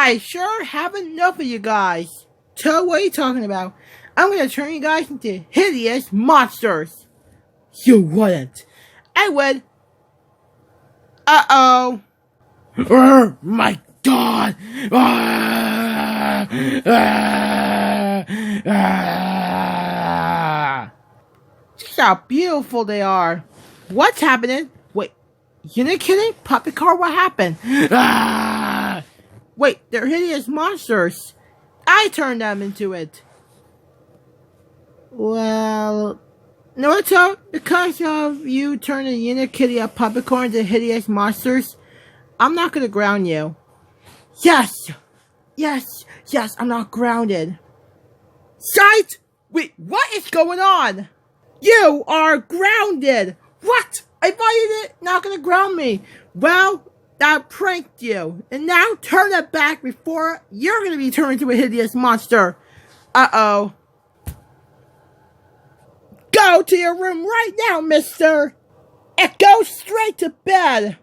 I sure have enough of you guys. So what are you talking about? I'm gonna turn you guys into hideous monsters. You wouldn't. I would. Uh-oh. Oh my god. See how beautiful they are. What's happening? Wait, Unikitty? Puppycorn, what happened? Wait, they're hideous monsters. I turned them into it. Well, Naruto, because of you turning Unikitty and Puppycorn into hideous monsters, I'm not gonna ground you. Yes! Yes! Yes, I'm not grounded. Sight! Wait, what is going on? You are grounded! What? I thought you not gonna ground me. Well, I pranked you. And now turn it back before you're gonna be turned into a hideous monster. Uh-oh. Go to your room right now, mister! And go straight to bed!